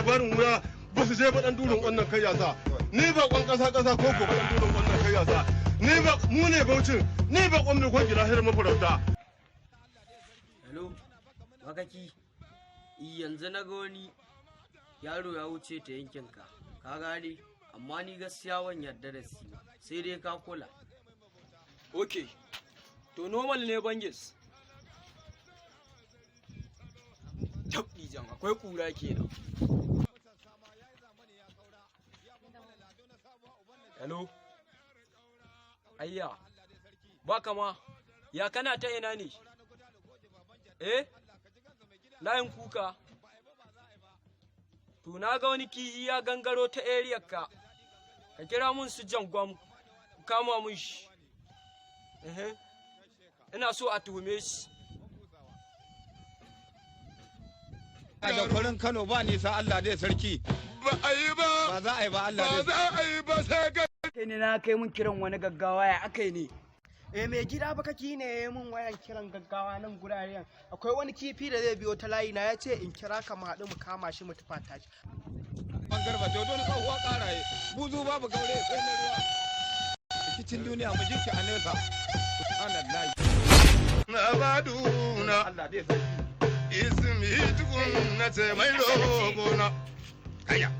labarin wuya ba su je ba dan durin wannan kai yasa ni ba kwan kasa ko ko ba dan durin wannan kai yasa ni ba mu ne baucin ni ba kwan mai kwan gida har mafarauta. Hello wakaki yanzu na ga wani yaro ya wuce ta yankinka ka gane amma ni gaskiya ban yarda da shi ba sai dai ka kula. Okay to normal ne bangis. Tabbi jan akwai kura kenan. Hello ayya ba kama ya kana ta ina ne layin kuka to na ga wani kihi ya gangaro ta area ka kira mun su jangwam kama mun shi ina so a tuhume shi. Da kwarin Kano ba nisa Allah dai sarki. Ba a yi ba. Ba za a yi ba Allah dai. Ba za a yi ba sai ga. Kai ne na kai mun kiran wani gaggawa ya akai ne. Mai gida baka ki ne mun wayan kiran gaggawa nan guraren. Akwai wani kifi da zai biyo ta layi na yace in kira ka mu haɗu mu kama shi mu tufata shi. Ban garba to don tsohuwa karaye. Buzu babu gaure sai na ruwa. Rikicin duniya mu ji shi a nesa. Subhanallahi. Na baduna. Allah dai sarki. Ismi tukun na ce mai logona. Kaya.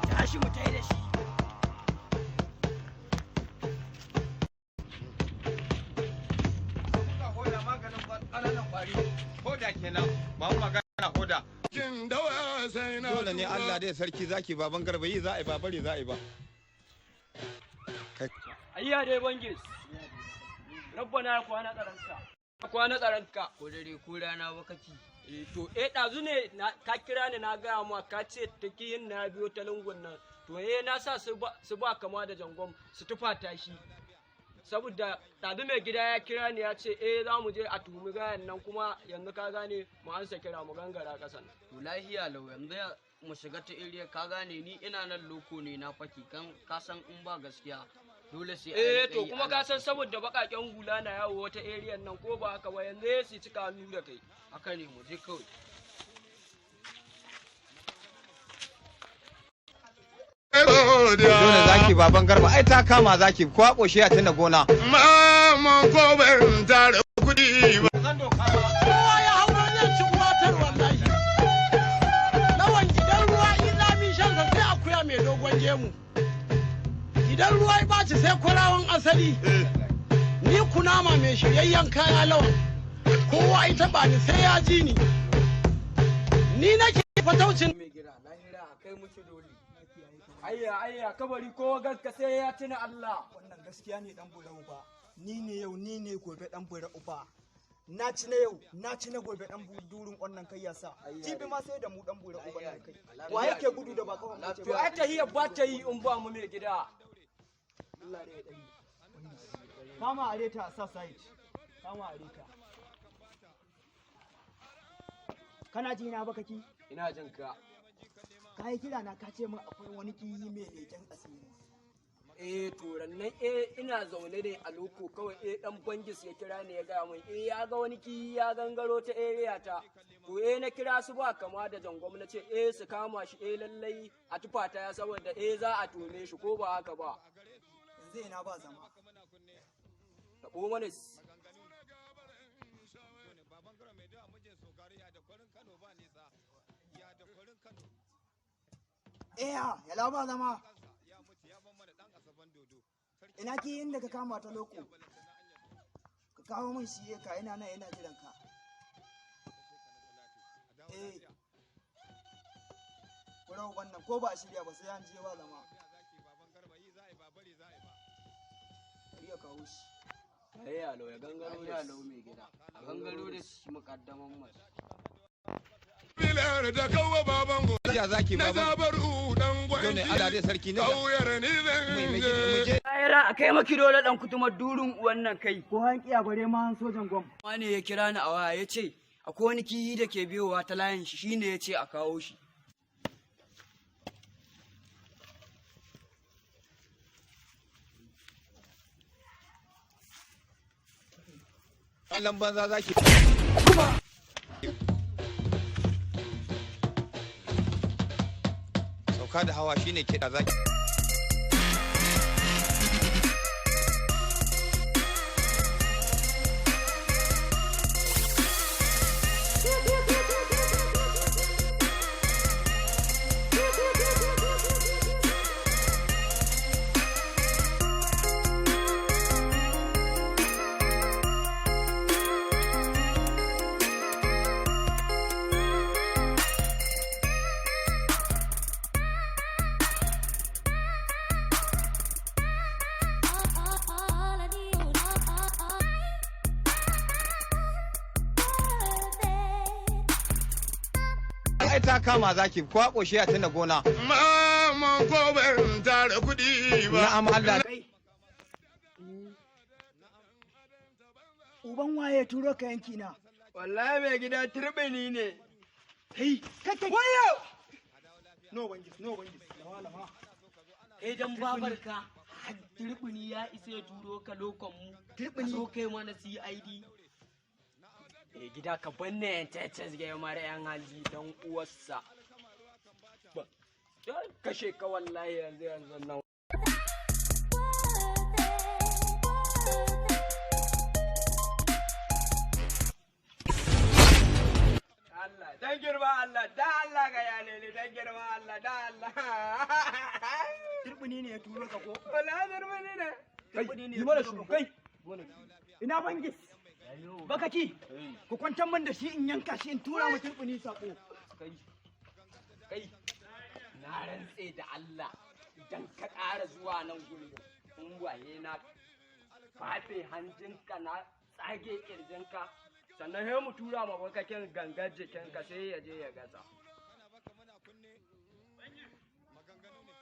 Tashi mu tai da shi. Hoda maganin ƙananan ƙwari. Hoda kenan ba mu magana hoda. Kin dawa sai na. Dole ne Allah dai sarki zaki baban garba yi za a yi ba bari za a yi ba. Ayya dai bangis. Rabbana kwana tsaranka. Kwana tsaranka. Ko dare ko rana wakati. To ɗazu ne ka kira ni na gaya ma ka ce take yin na biyo ta lungun nan to na sa su ba kama da jangon su tufata shi saboda ɗazu mai gida ya kira ni ya ce za mu je a tuhumi gayan nan kuma yanzu ka gane mu ansa kira mu gangara ƙasan. To lahiya lau yanzu mu shiga ta area ka gane ni ina nan loko ne na faki kan ka san in ba gaskiya dole sai to kuma ka san saboda bakaken hula na yawo wata area nan ko ba haka ba yanzu ya su cika hannu da kai haka ne mu je kawai. Dole zaki baban garba ai ta kama zaki kwa koshe a tana gona. Mama ko ban tare kudi ba. Zan doka ba. Kowa ya hauro zai ci watar wallahi. Lawan idan ruwa in zami shan sa sai akuya mai dogon gemu. Idan ruwa ya baci sai kwarawan asali. Ni kunama mai shiryayyen kaya lawan. Kowa ita ba ni sai ya ji ni. Ni nake fataucin Mai gira lahira akai muke dole. Ayya kabari ko gaska sai ya tuna Allah. wannan gaskiya ne dan bura uba. Ni ne yau ni ne gobe dan bura uba. Na ci na yau na ci na gobe dan durin wannan kai yasa. Jibi ma sai da mu dan bura uba nan kai. Wa yake gudu da ba kawai mu ce To ai tahiyar ba ta yi in ba mu mai gida. Allah ya dai. Kama areta sa site. Kama areta. Kana ji na baka ki? Ina jin ka. Ka yi kira na ka ce min akwai wani kiyi mai leken asiri. To rannan ina zaune ne a loko kawai dan bangis ya kira ne ya gaya min ya ga wani kiyi ya gangaro ta area ta to na kira su ba kama da jangon na ce su kama shi lallai a tufata ya saboda za a tone shi ko ba haka ba. Yanzu ina ba zama. Tabo mana ya ba zama. Ina ki inda ka kama ta loko. Ka kawo min shi ka ina nan ina jiran ka. Kurau wannan ko ba a shirya ba sai an je ba zama. Iya kawo shi. Alo ya gangaro da alo mai gida. A gangaro da shi mukaddaman masu. Bilar da kawo baban go. Ya zaki Na baban. zabaru dan gwanji. Dole Allah dai sarki ne. Kauyar ni zan je. Ayara a kai maki dole dan kutumar durin wannan kai. Ko han kiya bare ma han sojan gwam. Wani ya kira ni a waya ya ce akwai wani kihi da ke biyowa ta layin shi shine ya ce a kawo shi. Allah banza zaki. Sauka da hawa shine kiɗa zaki. Ai ta kama zaki kwa koshe a tana gona. Mama ko ban tara kuɗi ba. Na'am Allah. Uban waye turo ka yanki na. Wallahi mai gida turbini ne. Kai wayo. No bangis da malama. Kai dan babarka turbini ya isa ya turo ka lokon mu. Turbini? So kai mana CID. Gida ka banne yan tetes ga mara yan hali dan uwarsa. Kashe ka wallahi yanzu nan. Allah dan girma Allah da Allah ga yalele dan girma Allah da Allah. Turbini ne ya turo ka ko? Wallahi turbini ne. Turbini ne. Yi mana su kai. Ina bangis. Bakaki, ku kwantar min da shi in yanka shi in tura mu turbini sako. Kai, na rantse da Allah idan ka ƙara zuwa nan gurin in waye na fafe hanjinka na tsage ƙirjinka sannan sai mu tura ma bakakin gangar jikinka sai ya je ya gasa.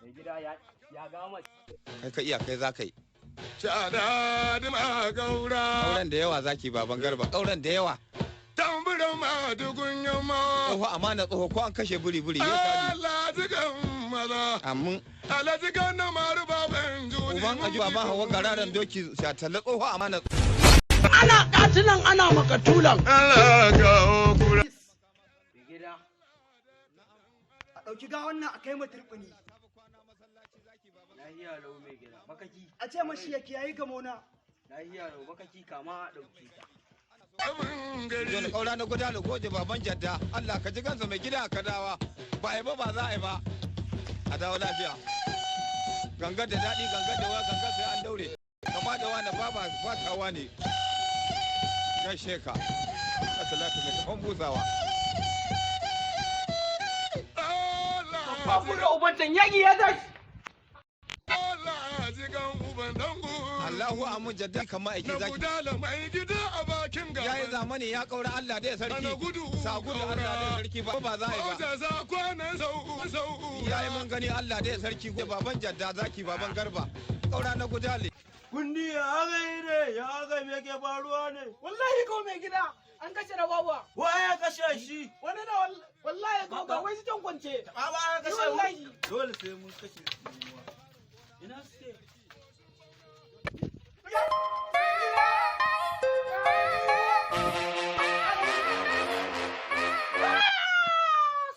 Mai gida ya gama. Kai ka iya kai za ka yi. Cada ma gaura. Kauran da yawa zaki baban garba. Kauran da yawa. Tamburan ma tukunyan ma. Tsoho amana tsoho ko an kashe buri-buri ya sadi. Allah jikan maza. Amin. Allah jikan na maru baban juli. Uban aju baban hawa gararan doki shatalla tsoho amana. Ana katunan ana makatulan. Allah ga okura. Mai gida. A ɗauki ga wannan a kai mu turbini. Lahiya lau mai gida. Bakaki. A ce mashi ya kiyayi gamona. Lahiya lau bakaki kama a ɗauke ta. Dole kaura na guda da goje baban jadda. Allah ka ji gansa mai gida ka dawa. Ba a yi ba za a yi ba. A dawo lafiya. Gangar da daɗi gangar da wa gangar sai an daure. Kama da wani baba fatawa ne. Gaishe ka. Asalatu mai tafan busawa. Babu da ubantan yaƙi ya tashi. Allah jikan uban dangu. Allahu amin jadda kama aiki Na zaki. gudala mai gida a bakin gaba. Ya yi zamani ya kaura Allah da ya sarki. Ana gudu Sa gudu Allah da ya sarki ba za a yi ba. Oja za kwanan sau. Ya yi man gani Allah da ya sarki ko baban jadda zaki baban garba. Kaura na gudale. Kundi ya gai ne, ya gai me ke faruwa ne? Wallahi ko mai gida an kashe na wawa. Waye ya kashe shi? Wani na wallahi ko ga wai su kwance. Baba ya kashe Wallahi. Dole sai mun kashe su. Ina suke?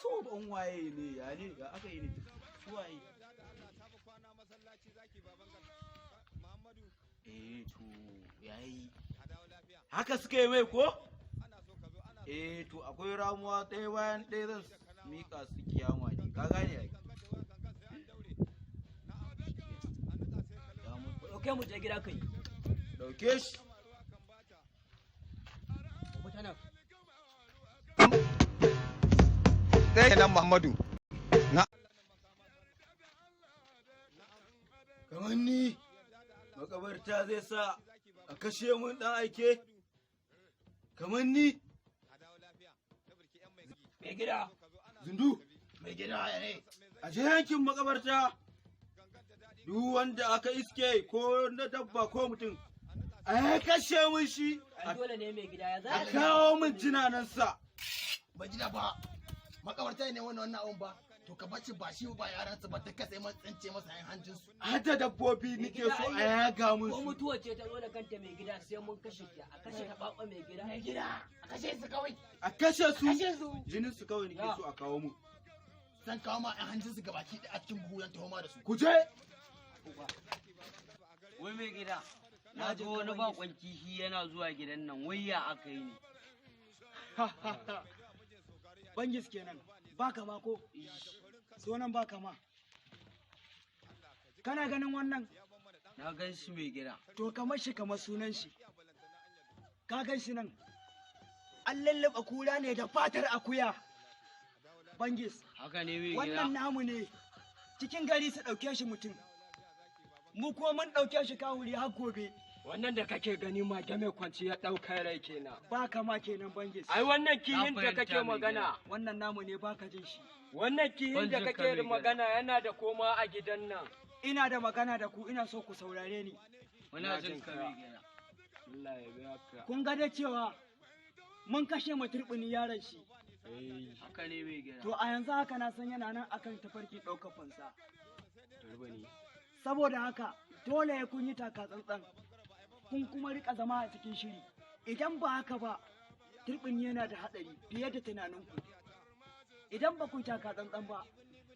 So ban waye ne ya ne ga aka yi ne. Su waye? To yayi. Haka suka yi mai ko? To akwai ramuwa ɗaya bayan ɗaya zan mika su kiyama ne. Ka gane ai. Ɗauke mu je gida kai. Dauke shi. ɗaya kenan Muhammadu. Na. Kamar ni makabarta zai sa a kashe mun dan aike. Kamar ni. Mai gida. Zundu. Mai gida ya ne. A je yankin makabarta. Duk wanda aka iske ko na dabba ko mutum. A kashe mun shi. Dole ne mai gida ya za A kawo mun jinanansa. Ba gida ba makabarta ne wannan abun ba to ka bace ba shi ba yaransa ba ta kasa man tsince masa yan hanjinsu Hada dabbobi nike so a yaga mun ko su. mutuwa ce ta zo da kanta mai gida sai mun kashe ta a kashe ta baba mai gida mai gida a kashe su kawai A kashe su. kashe su Jinin su kawai nike so a kawo mu. zan kawo ma yan hanjinsu gabaki da a cikin buhu yan taho ma da su Ku je. Wai mai gida, na ji wani bakon kifi yana zuwa gidan nan, wai ya aka yi ne. bangis kenan ba kama ko sunan ba kama kana ganin wannan Na gan shi mai gida. to kamar shi kamar sunan shi ka gan shi nan an lallaba kura ne da fatar akuya bangis Haka ne mai wannan gida. namu ne cikin gari su ɗauke shi mutum mu kuma mun ɗauke shi kawuri har gobe Wannan da kake gani mage mai kwanci ya ɗaukar rai kenan. ba kama kenan bangis Ai wannan kihin da fahimta kake mai magana. wannan namu ne baka jin shi Wannan kihin da Ban jin ka kake mai magana yana da koma a gidan nan. ina da magana da ku ina so ku saurare ni Muna jin ka mai gida. Allah ya biya ka. kun ga da cewa mun kashe muturbini yaron shi Haka ne mai gida. to a yanzu haka na san yana nan akan tafarki ɗaukar fansa Turbani. saboda haka dole ya kun yi taka tsantsan kun kuma rika zama a cikin shiri idan ba haka ba turbin yana da hatsari fiye da tunaninku idan ba ku yi taka tsantsan ba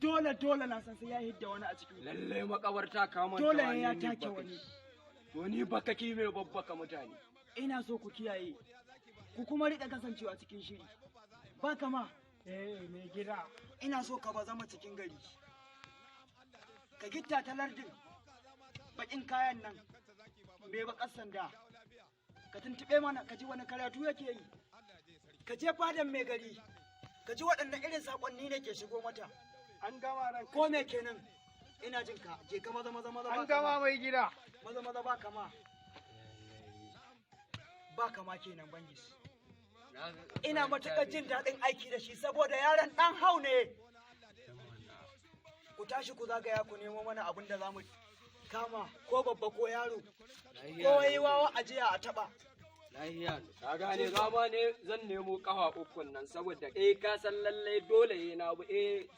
dole na san sai ya hidda wani a cikin ku. Lallai makabarta kamar dole ya take wani To ni bakaki mai babbaka mutane. ina so ku kiyaye ku kuma rika kasancewa cikin shiri ba kama mai gida ina so ka ba zama cikin gari ka gitta ta lardin bakin kayan nan mai bakar sanda ka tuntube mana ka ji wani karatu yake yi ka je fadan mai gari ka ji waɗanne irin sakonni ne ke shigo mata An gama ran. ko me kenan ina jin ka je ka maza An gama mai gida. maza ba kama ba kama kenan bangis ina matuƙar jin daɗin aiki da shi saboda yaron ɗan hau ne ku tashi ku zagaya ku nemo mana abin da za mu kama ko babba ko yaro ko yi wawa ajiya a taɓa Lahiya. Ka gane zama ne zan nemo kafa ukun nan saboda ka san lallai dole na bu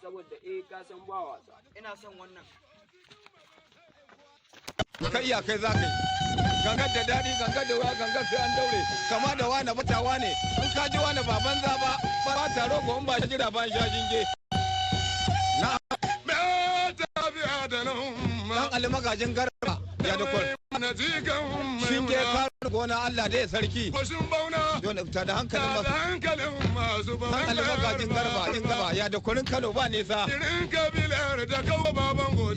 saboda ka san ba wasa. ina son wannan Kai iya kai za ka yi. Gangar da daɗi, gangar da wuya, gangar sai an daure. Kama da wane batawa ne. In ka ji wane ba banza ba, ba taro ko in ba shi jira ban sha jinge. Na dan almagajin garba ya da kwal. Shi ke kawo gona Allah da ya sarki. Dole fita da hankalin masu. Dan almagajin garba in gaba ya da kwarin Kano ba nisa.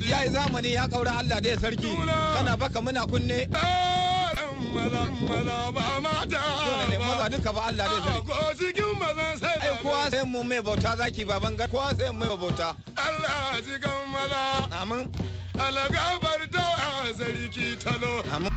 Ya yi zamani ya kaura Allah da ya sarki. Kana baka muna kunne. Dole ne maza duka ba Allah da ya sarki. Ai kowa sai mu mai bauta zaki baban gar. Kowa sai mu mai bauta. Allah cikin maza. Amin. Alagabar da sarki talo. Amin.